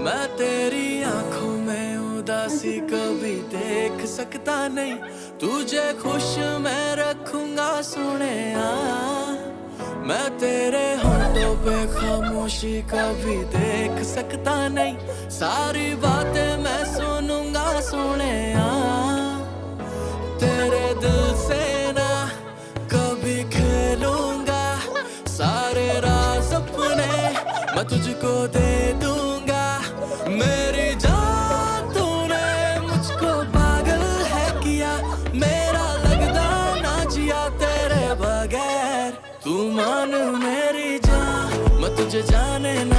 मैं तेरी आंखों में उदासी कभी देख सकता नहीं, तुझे खुश मैं रखूंगा सोनिया। मैं तेरे होठों पे खामोशी कभी देख सकता नहीं, सारी बातें मैं सुनूंगा सोनिया। तेरे दिल से ना कभी खेलूंगा, सारे राज अपने मैं तुझको दे दूंगा। मेरी जान तूने मुझको पागल है किया, मेरा लगता ना जिया तेरे बगैर। तू मान मेरी जान, मैं तुझे जाने ना